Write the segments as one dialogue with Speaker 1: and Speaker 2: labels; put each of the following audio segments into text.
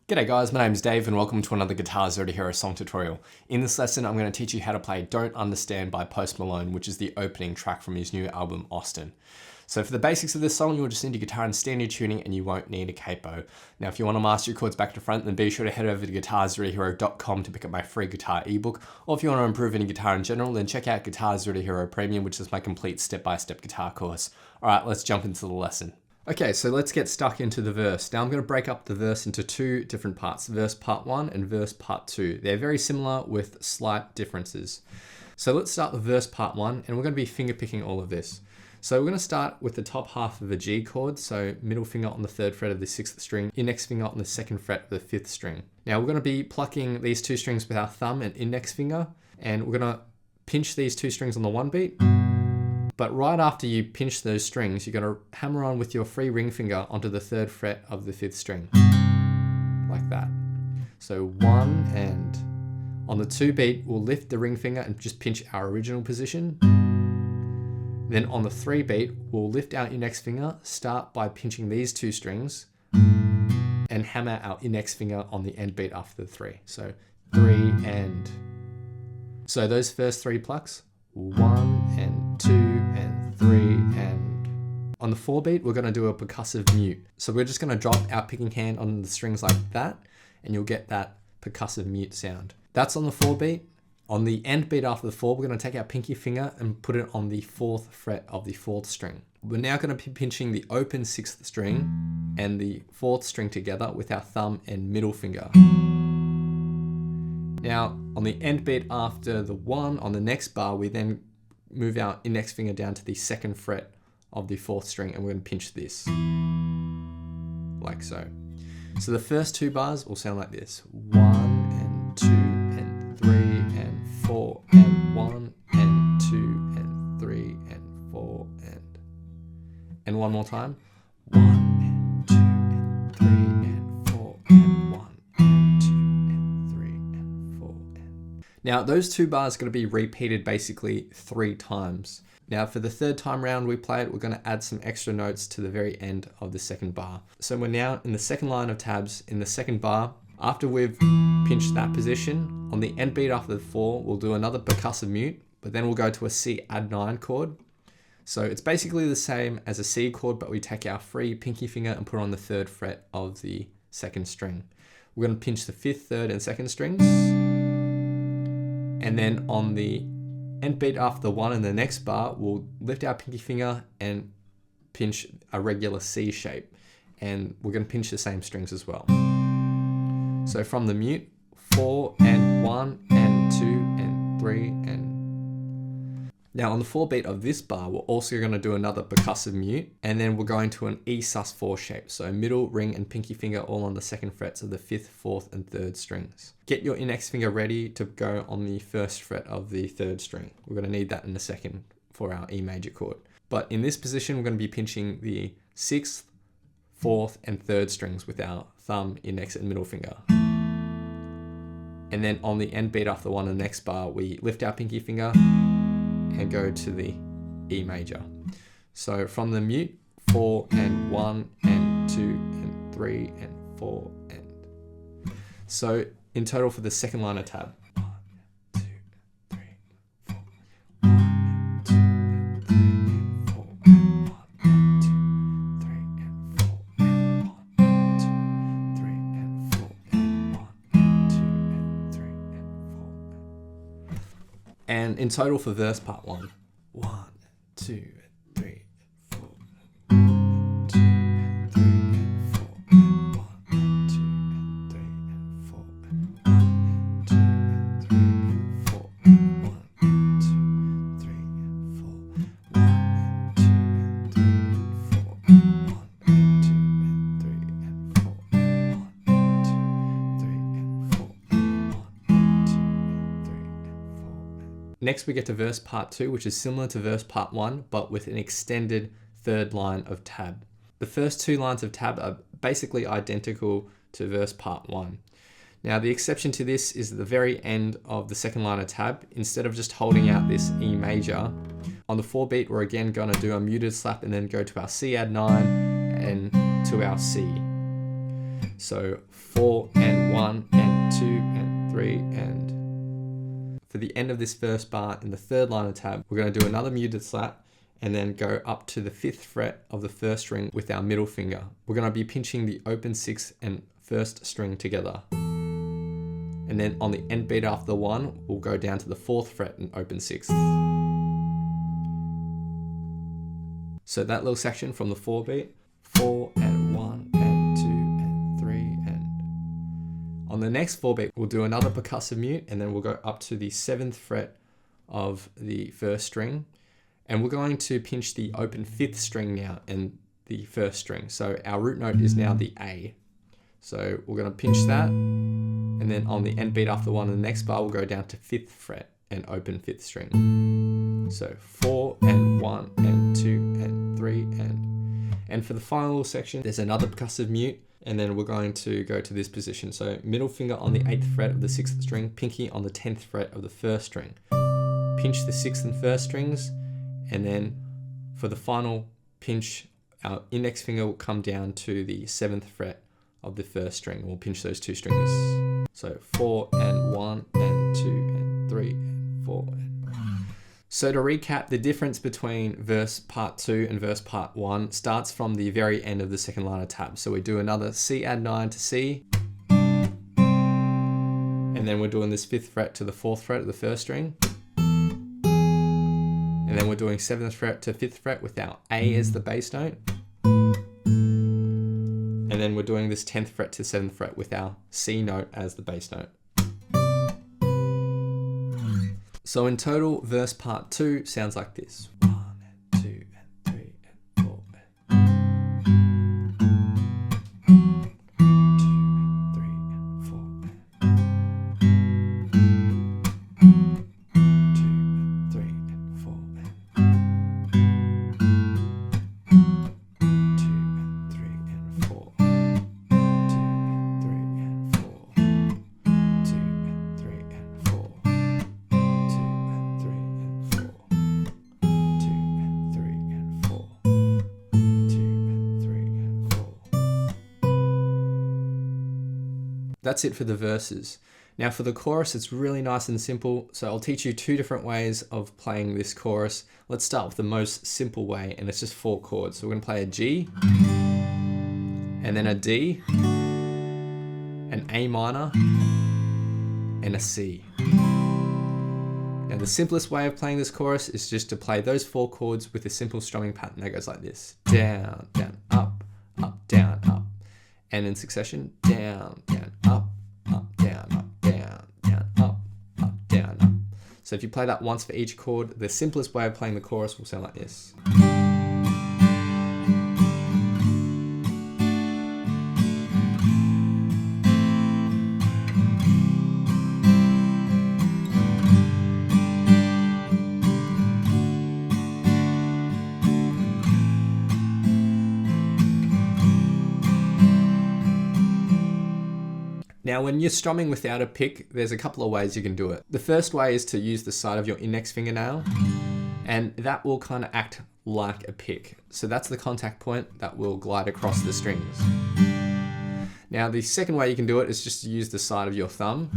Speaker 1: G'day guys, my name's Dave and welcome to another Guitar Zero to Hero song tutorial. In this lesson, I'm going to teach you how to play Don't Understand by Post Malone, which is the opening track from his new album, Austin. So for the basics of this song, you'll just need a guitar and standard tuning and you won't need a capo. Now, if you want to master your chords back to front, then be sure to head over to guitarzerotohero.com to pick up my free guitar ebook. Or if you want to improve any guitar in general, then check out GZ2H Premium, which is my complete step-by-step guitar course. All right, let's jump into the lesson. Okay, so let's get stuck into the verse. Now I'm going to break up the verse into two different parts, verse part 1 and verse part 2. They're very similar with slight differences. So let's start with verse part 1 and we're going to be finger picking all of this. So we're going to start with the top half of a G chord, so middle finger on the 3rd fret of the 6th string, index finger on the 2nd fret of the 5th string. Now we're going to be plucking these two strings with our thumb and index finger, and we're going to pinch these two strings on the 1 beat. But right after you pinch those strings, you're going to hammer on with your free ring finger onto the 3rd fret of the 5th string, like that. So 1, and on the 2 beat, we'll lift the ring finger and just pinch our original position. Then on the 3 beat, we'll lift our index finger, start by pinching these two strings, and hammer our index finger on the end beat after the 3. So 3 and. So those first 3 plucks, 1 and 2 and 3 and. On the 4 beat, we're going to do a percussive mute. So we're just going to drop our picking hand on the strings like that, and you'll get that percussive mute sound. That's on the 4 beat. On the end beat after the 4, we're going to take our pinky finger and put it on the 4th fret of the 4th string. We're now going to be pinching the open 6th string and the 4th string together with our thumb and middle finger. Now, on the end beat after the 1, on the next bar, we then move our index finger down to the 2nd fret of the 4th string, and we're going to pinch this, like so. So the first 2 bars will sound like this: 1 and 2 and 3 and 4 and 1 and 2 and 3 and 4 and one more time: 1 and 2 and 3 and 4 and 1 and 2 and 3 and 4 and. Now those 2 bars are going to be repeated basically 3 times. Now for the 3rd time round we play it, we're going to add some extra notes to the very end of the 2nd bar. So we're now in the 2nd line of tabs in the 2nd bar. After we've pinched that position, on the end beat after the 4, we'll do another percussive mute, but then we'll go to a C add 9 chord. So it's basically the same as a C chord, but we take our free pinky finger and put it on the 3rd fret of the 2nd string. We're going to pinch the 5th, 3rd, and 2nd strings. And then on the end beat after the 1 in the next bar, we'll lift our pinky finger and pinch a regular C shape. And we're going to pinch the same strings as well. So from the mute, 4 and 1 and 2 and 3 and. Now on the 4 beat of this bar, we're also going to do another percussive mute, and then we're going to an E sus4 shape. So middle, ring, and pinky finger all on the 2nd frets of the 5th, 4th, and 3rd strings. Get your index finger ready to go on the 1st fret of the 3rd string. We're going to need that in a second for our E major chord. But in this position, we're going to be pinching the 6th, 4th, and 3rd strings with our thumb, index, and middle finger. And then on the end beat after the 1 in the next bar, we lift our pinky finger and go to the E major. So from the mute, 4 and 1 and 2 and 3 and 4 and. So in total for the 2nd line of tab. 1, 2, 3, 4. 1 and 2 and 3 and 4 and 1 and 2, 3 and 4 and 1 and 2, 3 and 4 and 1 and 2 and 3 and 4. And in total for verse part 1, 1, 2, 3, 4, 1, 2, 3, 4, 1, 2, 3, 4, 1, 2, 3, 4, 1, 2, 3, 4, 1, 2, 3, 4, 1, 2, 3, 4, 1, 2, 3, 4. Next we get to verse part 2, which is similar to verse part 1, but with an extended 3rd line of tab. The first 2 lines of tab are basically identical to verse part 1. Now the exception to this is at the very end of the 2nd line of tab. Instead of just holding out this E major, on the 4 beat we're again going to do a muted slap and then go to our C add 9 and to our C. So 4 and 1 and 2 and 3 and... For the end of this first bar in the third line of tab, we're going to do another muted slap and then go up to the 5th fret of the first string with our middle finger. We're going to be pinching the open 6th and first string together. And then on the end beat after the 1, we'll go down to the 4th fret and open 6th. So that little section from the 4 beat, 4 and 1 and 2 and 3 and... On the next 4 beat, we'll do another percussive mute and then we'll go up to the 7th fret of the first string. And we're going to pinch the open 5th string now and the first string. So our root note is now the A. So we're going to pinch that. And then on the end beat after 1 in the next bar, we'll go down to 5th fret and open 5th string. So 4 and 1 and 2 and 3 and for the final section, there's another percussive mute. And then we're going to go to this position. So middle finger on the 8th fret of the 6th string, pinky on the 10th fret of the first string. Pinch the 6th and 1st strings. And then for the final pinch, our index finger will come down to the 7th fret of the first string. We'll pinch those 2 strings. So 4 and 1 and 2 and 3 and 4 and... So to recap, the difference between verse part 2 and verse part 1 starts from the very end of the second line of tab. So we do another C add 9 to C. And then we're doing this 5th fret to the 4th fret of the first string. And then we're doing 7th fret to 5th fret with our A as the bass note. And then we're doing this 10th fret to 7th fret with our C note as the bass note. So in total, verse part 2 sounds like this. 1 and 2 and 3 and 4 and 2 and 3 and 4 and 2 and 3 and 4 and 2 and 3 and 4 2 and 3 and 4 2 and 3 and 4 That's it for the verses. Now for the chorus, it's really nice and simple. So I'll teach you 2 different ways of playing this chorus. Let's start with the most simple way, and it's just 4 chords. So we're gonna play a G, and then a D, an A minor, and a C. Now the simplest way of playing this chorus is just to play those 4 chords with a simple strumming pattern that goes like this. Down, down, up, up, down, up. And in succession, down, down, up, down, down, down, up, down, up. So if you play that once for each chord, the simplest way of playing the chorus will sound like this. Now, when you're strumming without a pick, there's a couple of ways you can do it. The first way is to use the side of your index fingernail, and that will kind of act like a pick. So that's the contact point that will glide across the strings. Now, the second way you can do it is just to use the side of your thumb,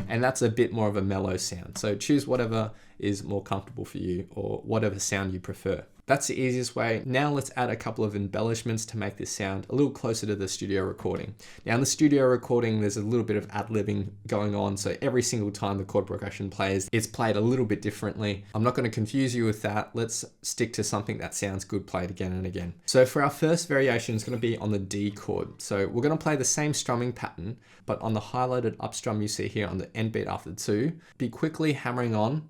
Speaker 1: and that's a bit more of a mellow sound. So choose whatever is more comfortable for you or whatever sound you prefer. That's the easiest way. Now let's add a couple of embellishments to make this sound a little closer to the studio recording. Now in the studio recording, there's a little bit of ad-libbing going on. So every single time the chord progression plays, it's played a little bit differently. I'm not going to confuse you with that. Let's stick to something that sounds good played again and again. So for our first variation, it's going to be on the D chord. So we're going to play the same strumming pattern, but on the highlighted up strum you see here on the end beat after the 2, be quickly hammering on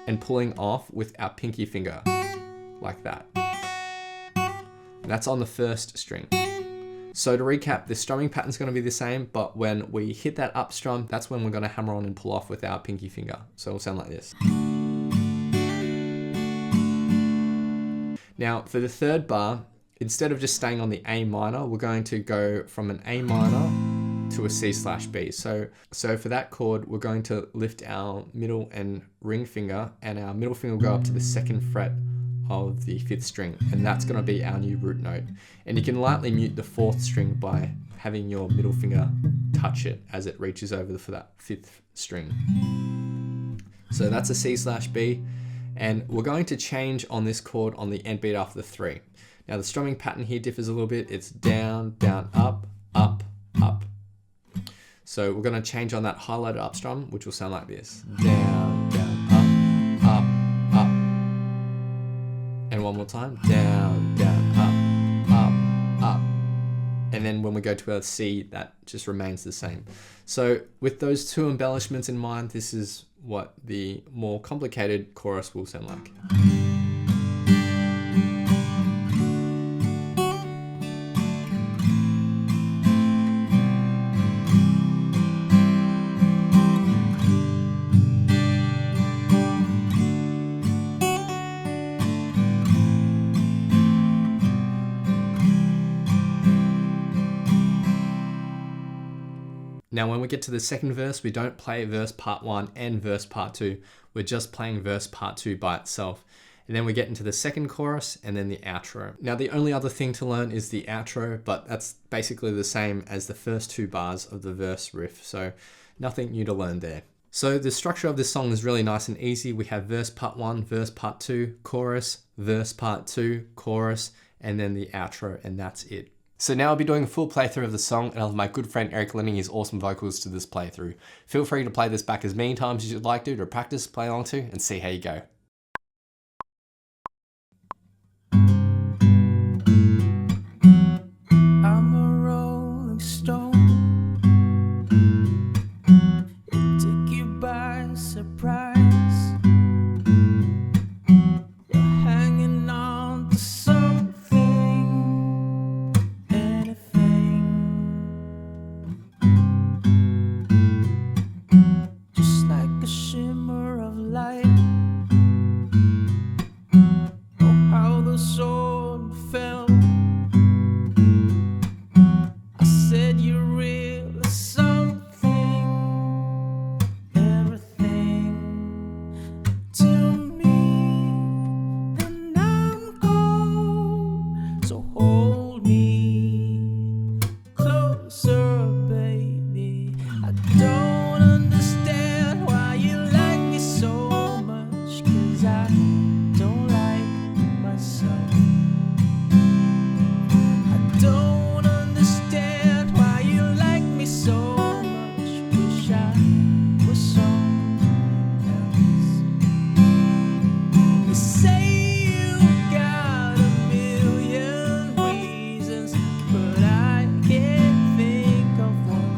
Speaker 1: and pulling off with our pinky finger. Like that. And that's on the first string. So to recap, the strumming pattern is going to be the same, but when we hit that up strum, that's when we're going to hammer on and pull off with our pinky finger. So it'll sound like this. Now for the third bar, instead of just staying on the A minor, we're going to go from an A minor to a C/B. So for that chord, we're going to lift our middle and ring finger, and our middle finger will go up to the 2nd fret of the 5th string, and that's going to be our new root note. And you can lightly mute the 4th string by having your middle finger touch it as it reaches over for that 5th string. So that's a C/B, and we're going to change on this chord on the end beat after the 3. Now the strumming pattern here differs a little bit. It's down, down, up, up, up. So we're going to change on that highlighted up strum, which will sound like this. Down, down, up, up, up. And one more time. Down, down, up, up, up. And then when we go to our C, that just remains the same. So with those two embellishments in mind, this is what the more complicated chorus will sound like. Now when we get to the second verse, we don't play verse part 1 and verse part 2. We're just playing verse part 2 by itself. And then we get into the second chorus and then the outro. Now the only other thing to learn is the outro, but that's basically the same as the first 2 bars of the verse riff. So nothing new to learn there. So the structure of this song is really nice and easy. We have verse part 1, verse part 2, chorus, verse part 2, chorus, and then the outro, and that's it. So now I'll be doing a full playthrough of the song, and I'll have my good friend Eric lending his awesome vocals to this playthrough. Feel free to play this back as many times as you'd like to practice, play along to, and see how you go.
Speaker 2: I'm a rolling stone. It took you by surprise. You're hanging on to something, anything, just like a shimmer of light. Oh, how the sword fell. I said you're really something, everything to me, and I'm cold, so hold me closer, baby. I don't understand why you like me so much, 'cause I don't like myself. I don't understand why you like me so much. Wish I was someone else. You say you got a million reasons, but I can't think of one.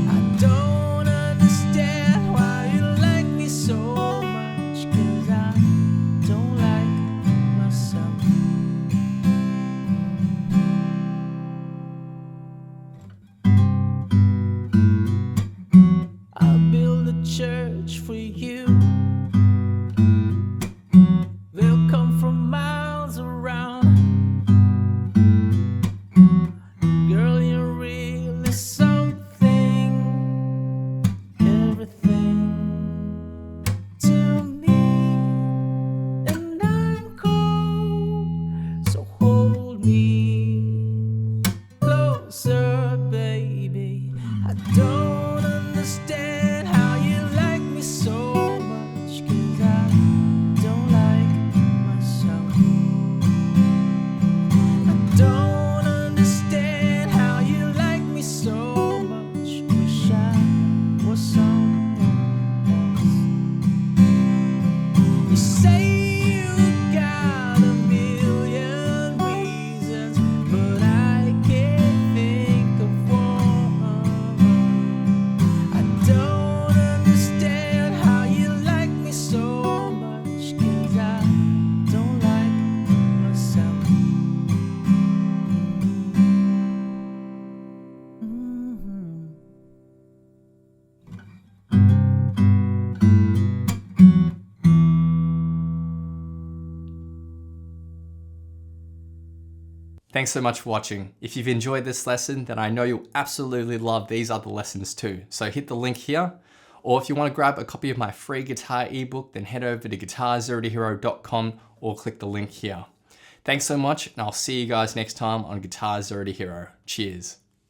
Speaker 2: I don't understand why you like me so much, 'cause I don't like myself. I'll build a church for you. They'll come from miles around. Girl, you're really something, everything to me, and I'm cold, so hold me closer, baby. I don't understand how you like me so much, 'cause I don't like myself. I don't understand how you like me so much. Wish I was someone else. You say you got a million reasons, but I can't think of one. I don't understand how you like me so much, 'cause I don't like myself.
Speaker 1: Thanks so much for watching. If you've enjoyed this lesson, then I know you'll absolutely love these other lessons too. So hit the link here, Or if you want to grab a copy of my free guitar ebook, then head over to guitar0tohero.com or click the link here. Thanks so much, and I'll see you guys next time on Guitar Zero to Hero. Cheers.